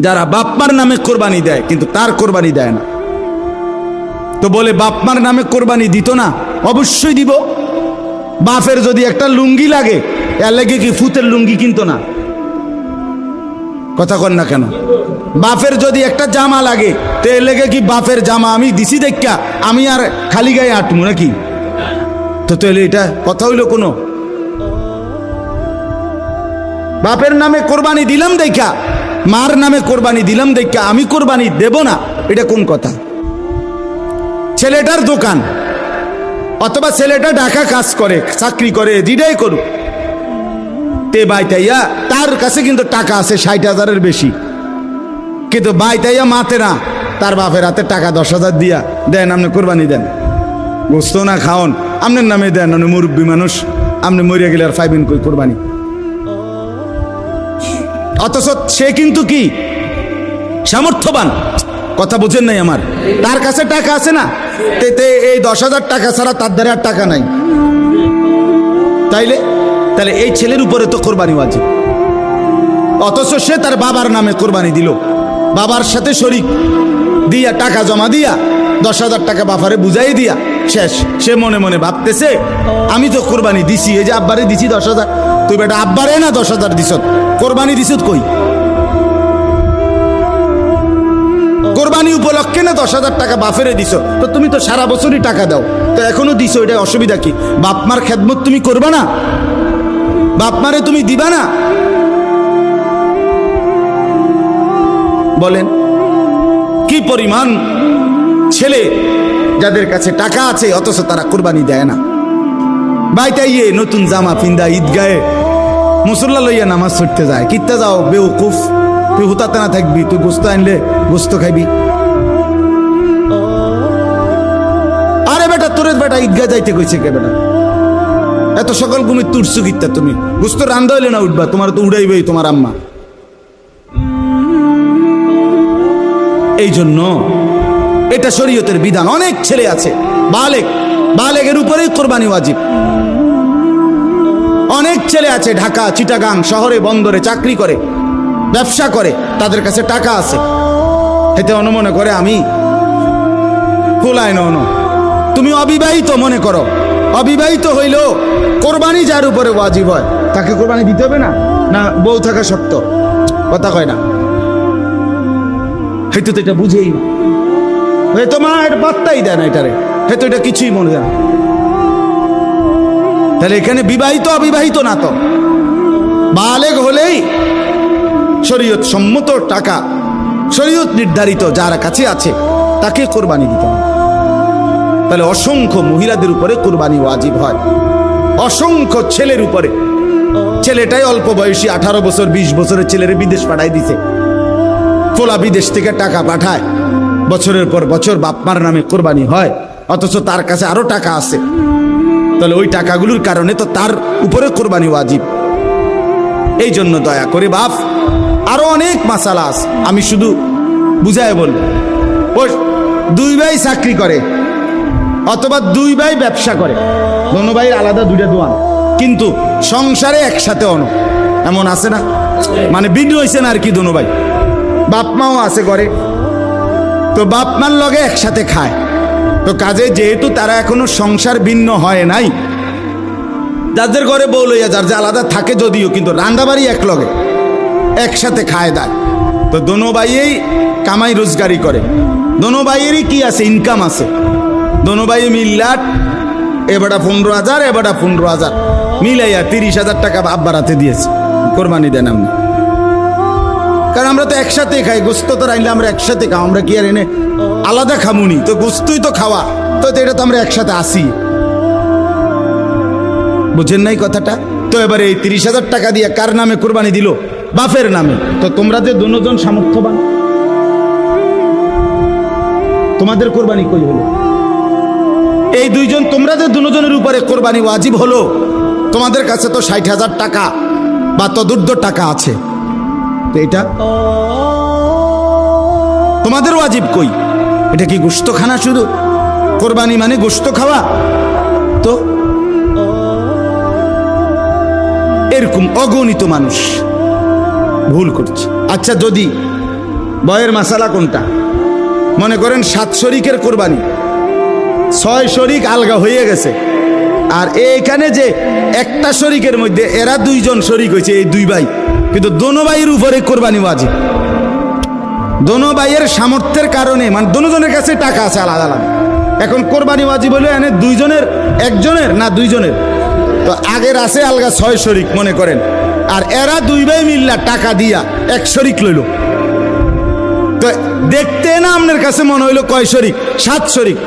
যারা বাপমার নামে কোরবানি দেয় কিন্তু তার কোরবানি দেয় না। তো বলে বাপমার নামে কোরবানি দিত না, অবশ্যই দিব। বাপের যদি একটা লুঙ্গি লাগে, এর লাগে কি ফুতের লুঙ্গি কিনতো না? কথা কন না কেন? বাপের যদি একটা জামা লাগে, তো এর লেগে কি বাপের জামা আমি দিছি দেখা আমি আর খালি গায়ে আটমু নাকি? তো তাহলে এটা কথা হইলো কোনো? বাপের নামে কোরবানি দিলাম দেখা, মার নামে কোরবানি দিলাম দেখা আমি কোরবানি দেব না, এটা কোন কথা? ছেলেটার দোকান অথবা ছেলেটা ঢাকা কাজ করে, চাকরি করে, যেটাই করুক, তে বাইতাইয়া তার কাছে কিন্তু টাকা আছে 60,000-এর বেশি, কিন্তু বাইতাইয়া মাতে না, তার বাপের হাতে টাকা 10,000 দিয়া দেন, আপনি কোরবানি দেন, গোস্ত না খাওন, আপনার নামে দেন, আপনি মুরব্বী মানুষ, আপনি মরিয়া গেলে আর পাইবেন কই কোরবানি? অথচ সে কিন্তু কি সামর্থ্যবান, কথা বুঝেন নাই আমার? তার কাছে টাকা আছে না, এই 10,000 টাকা ছাড়া তার দ্বারা আর টাকা নাই। তাহলে এই ছেলের উপরে তো কোরবানি ওয়াজিব। অথচ সে তার বাবার নামে কোরবানি দিল, বাবার সাথে শরীক দিয়া টাকা জমা দিয়া 10,000 টাকা বাবারে বুঝাই দিয়া শেষ। সে মনে মনে ভাবতেছে আমি তো কোরবানি দিছি, এই যে আব্বারে দিছি 10,000, তুই বেটা আব্বারে না 10,000 দিছ, কোরবানি দিছ কই? কোরবানি উপলক্ষে না 10,000 টাকা বাপেরে দিছ, তো তুমি তো সারা বছরই টাকা দাও, তো এখনো দিছো, এটা অসুবিধা কি? বাপমার খেদমত তুমি করবা না? বাপমারে তুমি দিবা না? বলেন কি পরিমাণ ছেলে যাদের কাছে টাকা আছে অথচ তারা কোরবানি দেয় না। বাইটাইয়ে নতুন জামা পিন্দা ঈদগাহে মুসল্লা লইয়া নামাজ পড়তে যায়, কিত্তা যাও বেউকুফ, তুই হুতাতে না থাকবি, তুই গোস্ত আনলে গোস্ত খাইবি। আরে বেটা তোরে বেটা ঈদগাহ যাইতে কইছে কে বেটা? এত সকাল ঘুমে তুরছু কিত্তা তুমি? গোস্ত রান্ধা হইলে না উঠবা, তোমার তো উড়াইবেই তোমার আম্মা। এই জন্য এটা শরীয়তের বিধান। অনেক ছেলে আছে বালেগের উপরেই কোরবানি ওয়াজিব। অনেক ছেলে আছে ঢাকা, চিটাগাং শহরে, বন্দরে চাকরি করে, ব্যবসা করে, তাদের কাছে টাকা আছে, এতে অনুমনে করে আমি কোলায় নন। তুমি অবিবাহিত মনে করো, অবিবাহিত হইলেও কোরবানি যার উপরে ওয়াজিব হয় তাকে কোরবানি দিতে হবে না? না বউ থাকা শর্ত? কথা কয় না, হয়তো তো এটা বুঝেই না, হয়তো মা এটা পাত্তাই দেয় না, এটারে হয়তো এটা কিছুই মনে যায় না। তাহলে এখানে বিবাহিত অবিবাহিত না, তো বালেগ হলেই শরীয়ত সম্মত টাকা, শরীয়ত নির্ধারিত যার কাছে আছে তাকে কোরবানি দিতে হবে। তাহলে অসংখ্য মহিলাদের উপরে কোরবানি ওয়াজিব হয়, অসংখ্য ছেলের উপরে। ছেলেটাই অল্প বয়সী 18 বছর 20 বছরের ছেলেরে বিদেশ পাঠাই দিছে, ফোলা বিদেশ থেকে টাকা পাঠায়, বছরের পর বছর বাপমার নামে কোরবানি হয়, অথচ তার কাছে আরো টাকা আছে। তাহলে ওই টাকাগুলোর কারণে তো তার উপরে কোরবানি ওয়াজিব। এই জন্য দয়া করে বাপ, আরো অনেক মাসালা আছে, আমি শুধু বুঝায় বলবো। ওই 2 ভাই চাকরি করে অথবা 2 ভাই ব্যবসা করে, দোনো ভাইয়ের আলাদা 2টা দোকান, কিন্তু সংসারে একসাথে অন, এমন আছে না? মানে ভিন্ন হয়েছে না আর কি, দোনো ভাই বাপ মাও আছে করে, তো বাপ মার লগে একসাথে খায়। তো কাজে যেহেতু তারা এখনো সংসার ভিন্ন হয় নাই, যাদের ঘরে বউ লইয়া যার যে আলাদা থাকে যদিও, কিন্তু রান্দাবাড়ি এক লগে একসাথে খায় দেয়। তো দোনো ভাইয়েই কামাই রোজগারি করে, দোনো ভাইয়েরই কি আছে, ইনকাম আছে। দোনো ভাই মিল্লাট, এবারটা 15,000, এবারটা 15,000 মিলাইয়া 30,000 টাকা আব্বার হাতে দিয়েছে, কোরবানি দেন আপনি। কারণ আমরা তো একসাথে খাই, গোস্ত তো রাইলে আমরা একসাথে খাও, আমরা কি আর এনে আলাদা খামুনি? তো গোস্তই তো খাওয়া, তো এটা তো আমরা একসাথে আসি, বুঝেন নাই কথাটা? তো এবারে এই 30,000 টাকা দিয়ে কার নামে কোরবানি দিল? বাপের নামে। তো তোমরা যে দুজন সামর্থ্যবান, তোমাদের কোরবানি কই হলো? এই 2 জন, তোমরা যে দুজনের উপরে কোরবানি ওয়াজিব হলো, তোমাদের কাছে তো 60,000 টাকা বা তদুর্ধ্ব টাকা আছে, তো এটা তোমাদের ওয়াজিব কই? এটা কি গোশত খানা? শুধু কোরবানি মানে গোশত খাওয়া? তো এরকম অগণিত মানুষ ভুল করছে। আচ্ছা, যদি বয়ের মাসালা কোনটা? মনে করেন 7 শরিকের কোরবানি, 6 শরিক আলগা হয়ে গেছে, আর এইখানে যে একটা শরিকের মধ্যে এরা 2 জন শরিক হয়েছে, এই 2 ভাই, কিন্তু দোনো ভাইয়ের উপরে কোরবানি ওয়াজিব। দোনো ভাইয়ের সামর্থ্যের কারণে, মানে দোনো জনের কাছে টাকা আছে আলাদা আলাদা, এখন কোরবানি ওয়াজিব হলে এনে 2 জনের, একজনের না 2 জনের, তো আগের আছে আলগা 6 শরিক মনে করেন, আর এরা 2 ভাই মিল্লা টাকা দিয়া 1 শরিক লইল। তো দেখতে না আপনার কাছে মনে হইলো কয় শরিক? 7 শরিক।